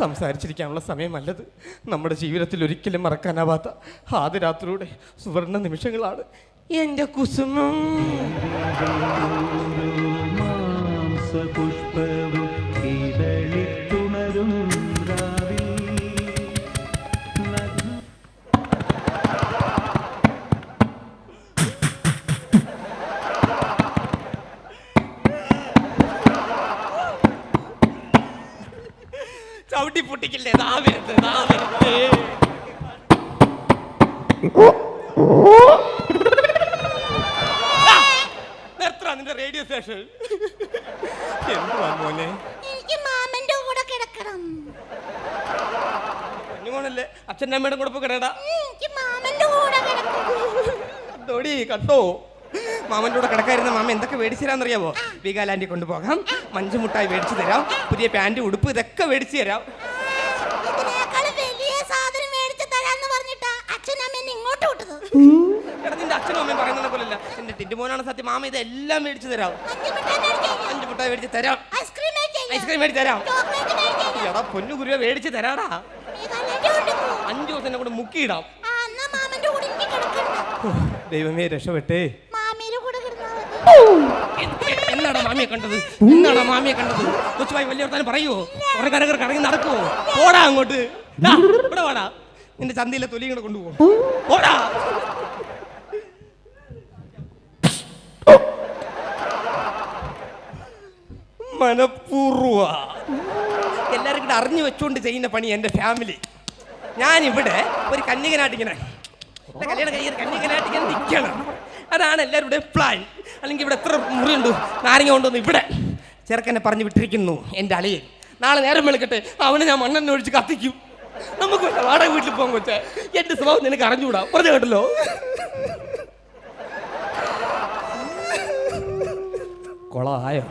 സംസാരിച്ചിരിക്കാനുള്ള സമയമല്ലത്. നമ്മുടെ ജീവിതത്തിൽ ഒരിക്കലും മറക്കാനാവാത്ത ആദ്യ രാത്രിയുടെ സുവർണ നിമിഷങ്ങളാണ് എൻ്റെ കുസുമം. ചവിട്ടി പൊട്ടിക്കില്ലേ? നിർത്തറ നിന്റെ റേഡിയോ സ്റ്റേഷൻ. എന്തുവാ മോനെ? എനിക്ക് മാമന്റെ കൂടെ കിടക്കണം. കുഞ്ഞുമോനല്ലേ അച്ഛൻ്റെ അമ്മയുടെ കൂടെ കിടടാ. എനിക്ക് മാമന്റെ കൂടെ കിടക്കണം. തോടി കട്ടോ. മാമൻ്റെ കൂടെ കിടക്കായിരുന്ന മാമ എന്തൊക്കെ മേടിച്ചു തരാന്നറിയാവോ? വീഗാലാൻഡി കൊണ്ടുപോകാം, മഞ്ചുമുട്ടായി മേടിച്ചു തരാം, പുതിയ പാൻറ് ഉടുപ്പ് ഇതൊക്കെ മേടിച്ചു തരാം. നിന്റെ അച്ഛനും അമ്മയും പറയുന്നത് പോലല്ല. എന്റെ ടിന്റുമോനാണ് സത്യം. മാമ ഇതെല്ലാം മേടിച്ചു തരാം. മഞ്ചുമുട്ടായി മേടിച്ചു തരാം, ഐസ്ക്രീം മേടിച്ചു തരാം. എടാ പൊന്നു ഗുരുവ മേടിച്ചു തരാടാ. 5 ദിവസം എന്നെ കൂടെ മുക്കിയിടാം. ദൈവമേ രക്ഷപ്പെട്ടേ. എന്നാടാ മാമിയെ കണ്ടത്? കൊച്ചുമായി വലിയ വർത്താനം പറയുവോ? കുറെ കരകർ കറങ്ങി നടക്കുവോ? ഓടാ അങ്ങോട്ട്. ഇവിടെ വാടാ. നിന്റെ ചന്തയിലെ തൊലി ഇങ്ങോട്ട് കൊണ്ടുപോകും. ഓടാ. മനപ്പൂർവ എല്ലാവരും കൂടെ അറിഞ്ഞു വെച്ചുകൊണ്ട് ചെയ്യുന്ന പണി എൻ്റെ ഫാമിലി. ഞാനിവിടെ ഒരു കന്യകനായിട്ടിങ്ങനെ കല്യാണം കഴിക്കുന്ന കന്യകനായിട്ടിങ്ങനെ നിൽക്കണം. അതാണ് എല്ലാവരുടെയും പ്ലാൻ. അല്ലെങ്കിൽ ഇവിടെ എത്ര മുറിയുണ്ട്, നാരങ്ങ കൊണ്ടുവന്ന് ഇവിടെ ചെറുക്കനെ പറഞ്ഞു വിട്ടിരിക്കുന്നു എൻ്റെ അളിയൻ. നാളെ നേരം വെളുക്കട്ടെ അവനെ ഞാൻ മണ്ണെണ്ണ ഒഴിച്ച് കത്തിക്കും. നമുക്ക് വാടക വീട്ടിൽ പോകാൻ കൊച്ചേ. എൻ്റെ സ്വഭാവം നിനക്ക് അറിഞ്ഞുകൂടാ. പറഞ്ഞു കേട്ടല്ലോ. കൊളായോ?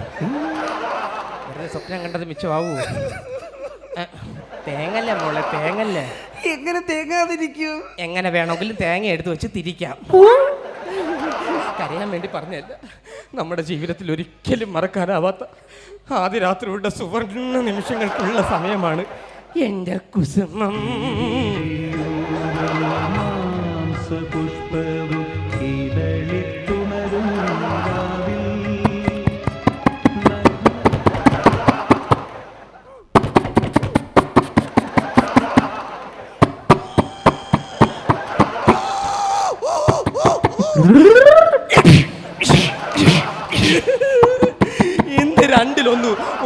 വെറുതെ സ്വപ്നം കണ്ടത് മിച്ചമാവൂ. തേങ്ങല്ലേ മോളെ, തേങ്ങല്ലേ. എങ്ങനെ തേങ്ങാതിരിക്കൂ? എങ്ങനെ വേണമെങ്കിലും തേങ്ങ എടുത്ത് വെച്ച് തിരിക്കാം. കരയാൻ വേണ്ടി പറഞ്ഞല്ല. നമ്മുടെ ജീവിതത്തിൽ ഒരിക്കലും മറക്കാനാവാത്ത ആദ്യ രാത്രിയുടെ സുവർണ നിമിഷങ്ങൾക്കുള്ള സമയമാണ് എൻ്റെ കുസുമം.